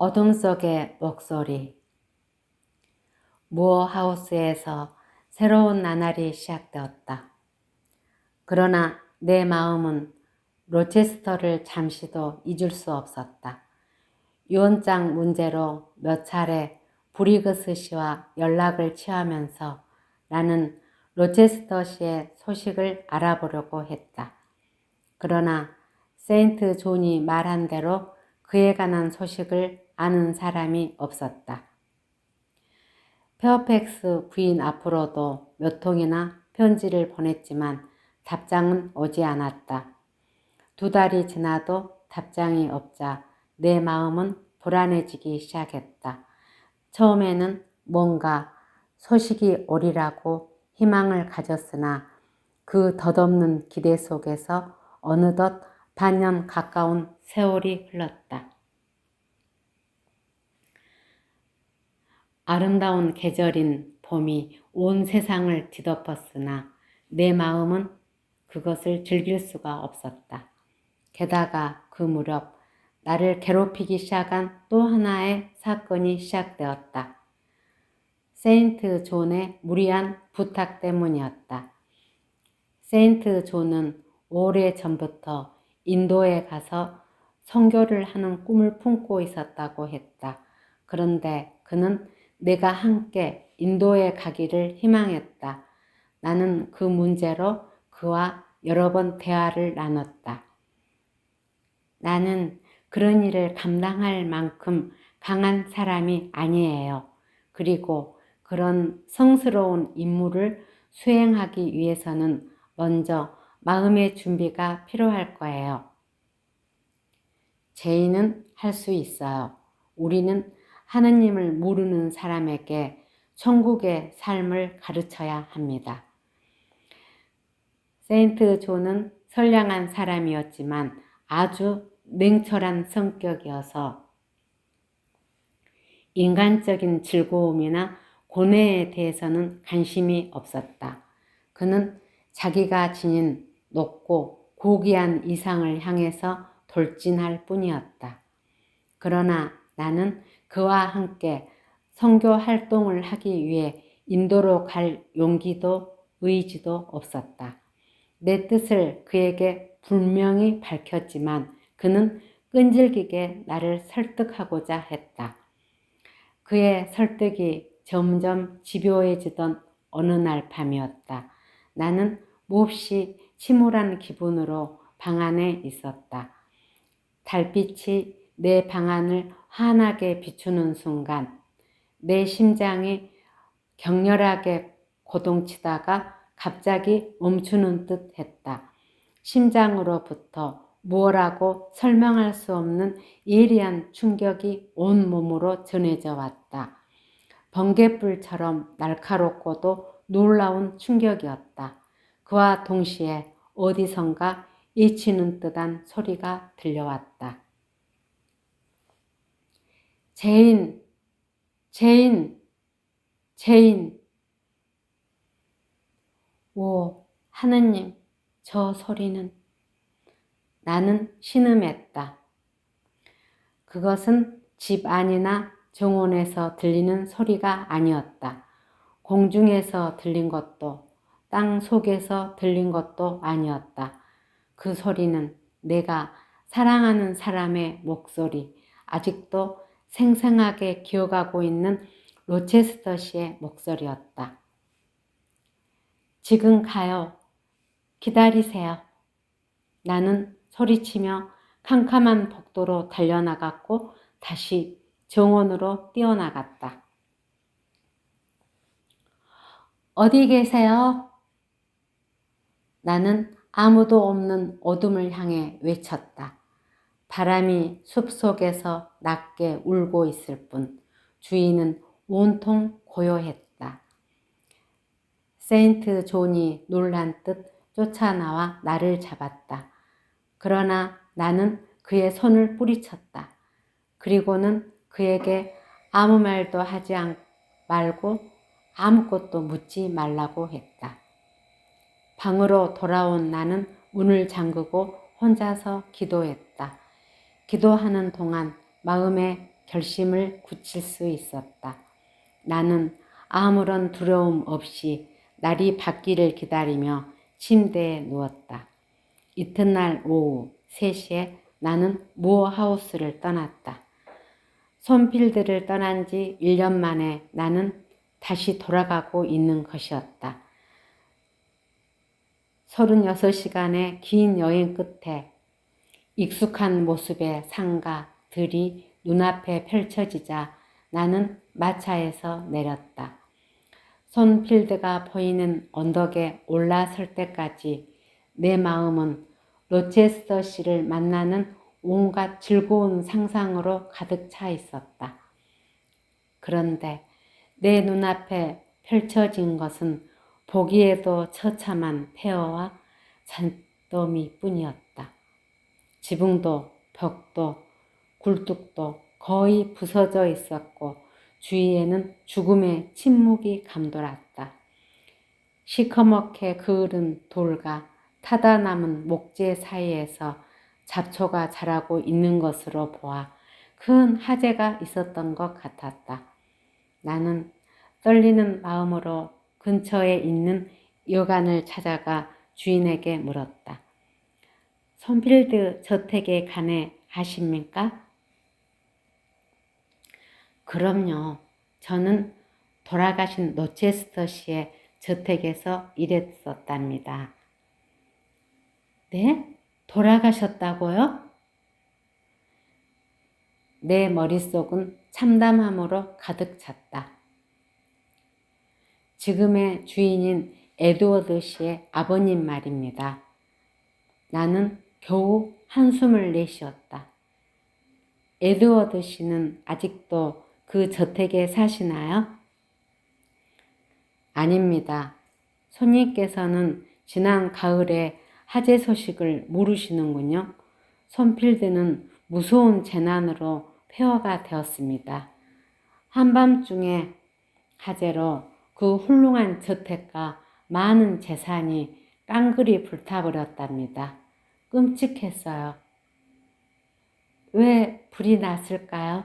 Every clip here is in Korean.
어둠 속의 목소리. 무어하우스에서 새로운 나날이 시작되었다. 그러나 내 마음은 로체스터를 잠시도 잊을 수 없었다. 유언장 문제로 몇 차례 브리그스 씨와 연락을 취하면서 나는 로체스터시의 소식을 알아보려고 했다. 그러나 세인트 존이 말한 대로 그에 관한 소식을 아는 사람이 없었다. 페어팩스 부인 앞으로도 몇 통이나 편지를 보냈지만 답장은 오지 않았다. 2달이 지나도 답장이 없자 내 마음은 불안해지기 시작했다. 처음에는 뭔가 소식이 오리라고 희망을 가졌으나 그 덧없는 기대 속에서 어느덧 반년 가까운 세월이 흘렀다. 아름다운 계절인 봄이 온 세상을 뒤덮었으나 내 마음은 그것을 즐길 수가 없었다. 게다가 그 무렵 나를 괴롭히기 시작한 또 하나의 사건이 시작되었다. 세인트 존의 무리한 부탁 때문이었다. 세인트 존은 오래전부터 인도에 가서 선교를 하는 꿈을 품고 있었다고 했다. 그런데 그는 내가 함께 인도에 가기를 희망했다. 나는 그 문제로 그와 여러 번 대화를 나눴다. 나는 그런 일을 감당할 만큼 강한 사람이 아니에요. 그리고 그런 성스러운 임무를 수행하기 위해서는 먼저 마음의 준비가 필요할 거예요. 죄인은 할 수 있어요. 우리는 하느님을 모르는 사람에게 천국의 삶을 가르쳐야 합니다. 세인트 존은 선량한 사람이었지만 아주 냉철한 성격이어서 인간적인 즐거움이나 고뇌에 대해서는 관심이 없었다. 그는 자기가 지닌 높고 고귀한 이상을 향해서 돌진할 뿐이었다. 그러나 나는 그와 함께 선교 활동을 하기 위해 인도로 갈 용기도 의지도 없었다. 내 뜻을 그에게 분명히 밝혔지만 그는 끈질기게 나를 설득하고자 했다. 그의 설득이 점점 집요해지던 어느 날 밤이었다. 나는 몹시 침울한 기분으로 방 안에 있었다. 달빛이 내 방 안을 환하게 비추는 순간 내 심장이 격렬하게 고동치다가 갑자기 멈추는 듯 했다. 심장으로부터 무엇라고 설명할 수 없는 예리한 충격이 온 몸으로 전해져 왔다. 번갯불처럼 날카롭고도 놀라운 충격이었다. 그와 동시에 어디선가 잊히는 듯한 소리가 들려왔다. 죄인, 죄인, 죄인. 오, 하느님, 저 소리는. 나는 신음했다. 그것은 집 안이나 정원에서 들리는 소리가 아니었다. 공중에서 들린 것도 땅 속에서 들린 것도 아니었다. 그 소리는 내가 사랑하는 사람의 목소리, 아직도 생생하게 기억하고 있는 로체스터 씨의 목소리였다. 지금 가요. 기다리세요. 나는 소리치며 캄캄한 복도로 달려나갔고 다시 정원으로 뛰어나갔다. 어디 계세요? 나는 아무도 없는 어둠을 향해 외쳤다. 바람이 숲속에서 낮게 울고 있을 뿐 주위는 온통 고요했다. 세인트 존이 놀란 듯 쫓아나와 나를 잡았다. 그러나 나는 그의 손을 뿌리쳤다. 그리고는 그에게 아무 말도 하지 말고 아무것도 묻지 말라고 했다. 방으로 돌아온 나는 문을 잠그고 혼자서 기도했다. 기도하는 동안 마음에 결심을 굳힐 수 있었다. 나는 아무런 두려움 없이 날이 밝기를 기다리며 침대에 누웠다. 이튿날 오후 3시에 나는 무어하우스를 떠났다. 손필드를 떠난 지 1년 만에 나는 다시 돌아가고 있는 것이었다. 36시간의 긴 여행 끝에 익숙한 모습의 산과 들이 눈앞에 펼쳐지자 나는 마차에서 내렸다. 손필드가 보이는 언덕에 올라설 때까지 내 마음은 로체스터시를 만나는 온갖 즐거운 상상으로 가득 차 있었다. 그런데 내 눈앞에 펼쳐진 것은 보기에도 처참한 폐허와 잔더미뿐이었다. 지붕도 벽도 굴뚝도 거의 부서져 있었고 주위에는 죽음의 침묵이 감돌았다. 시커멓게 그을은 돌과 타다 남은 목재 사이에서 잡초가 자라고 있는 것으로 보아 큰 화재가 있었던 것 같았다. 나는 떨리는 마음으로 근처에 있는 여관을 찾아가 주인에게 물었다. 손필드 저택에 관해 아십니까? 그럼요. 저는 돌아가신 로체스터 씨의 저택에서 일했었답니다. 네? 돌아가셨다고요? 내 머릿속은 참담함으로 가득 찼다. 지금의 주인인 에드워드 씨의 아버님 말입니다. 나는 겨우 한숨을 내쉬었다. 에드워드 씨는 아직도 그 저택에 사시나요? 아닙니다. 손님께서는 지난 가을에 화재 소식을 모르시는군요. 손필드는 무서운 재난으로 폐허가 되었습니다. 한밤중에 화재로 그 훌륭한 저택과 많은 재산이 깡그리 불타버렸답니다. 끔찍했어요. 왜 불이 났을까요?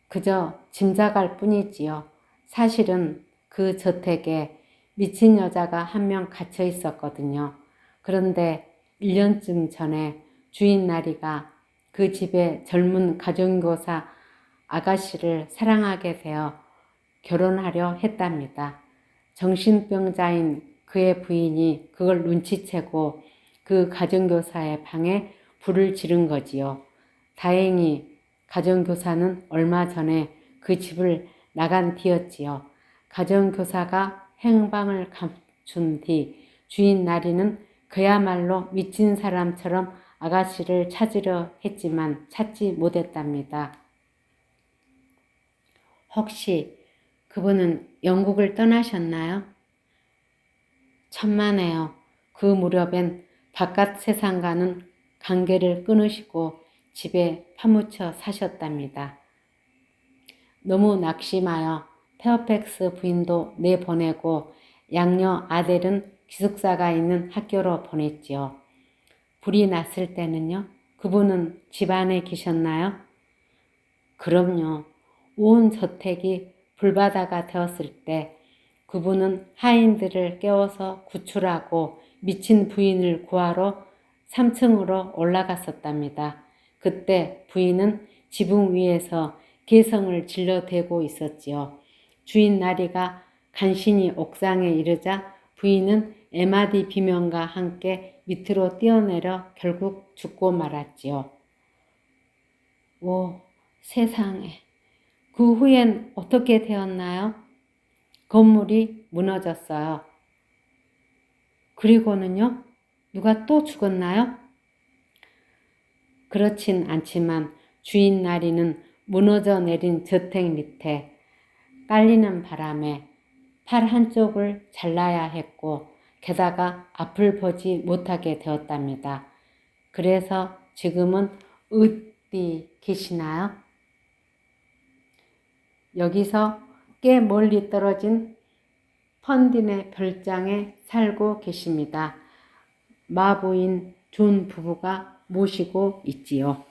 그저 짐작할 뿐이지요. 사실은 그 저택에 미친 여자가 한 명 갇혀 있었거든요. 그런데 1년쯤 전에 주인 나리가 그 집에 젊은 가정교사 아가씨를 사랑하게 되어 결혼하려 했답니다. 정신병자인 그의 부인이 그걸 눈치채고 그 가정교사의 방에 불을 지른 거지요. 다행히 가정교사는 얼마 전에 그 집을 나간 뒤였지요. 가정교사가 행방을 감춘 뒤 주인 나리는 그야말로 미친 사람처럼 아가씨를 찾으려 했지만 찾지 못했답니다. 혹시 그분은 영국을 떠나셨나요? 천만에요. 그 무렵엔 바깥 세상과는 관계를 끊으시고 집에 파묻혀 사셨답니다. 너무 낙심하여 페어팩스 부인도 내보내고 양녀 아델은 기숙사가 있는 학교로 보냈지요. 불이 났을 때는요? 그분은 집 안에 계셨나요? 그럼요. 온 저택이 불바다가 되었을 때 그분은 하인들을 깨워서 구출하고 미친 부인을 구하러 3층으로 올라갔었답니다. 그때 부인은 지붕 위에서 개성을 질러대고 있었지요. 주인 나리가 간신히 옥상에 이르자 부인은 에마디 비명과 함께 밑으로 뛰어내려 결국 죽고 말았지요. 오, 세상에. 그 후엔 어떻게 되었나요? 건물이 무너졌어요. 그리고는요? 누가 또 죽었나요? 그렇진 않지만 주인 나리는 무너져 내린 저택 밑에 깔리는 바람에 팔 한쪽을 잘라야 했고 게다가 앞을 보지 못하게 되었답니다. 그래서 지금은 어디 계시나요? 여기서 꽤 멀리 떨어진 펀딘의 별장에 살고 계십니다. 마부인 존 부부가 모시고 있지요.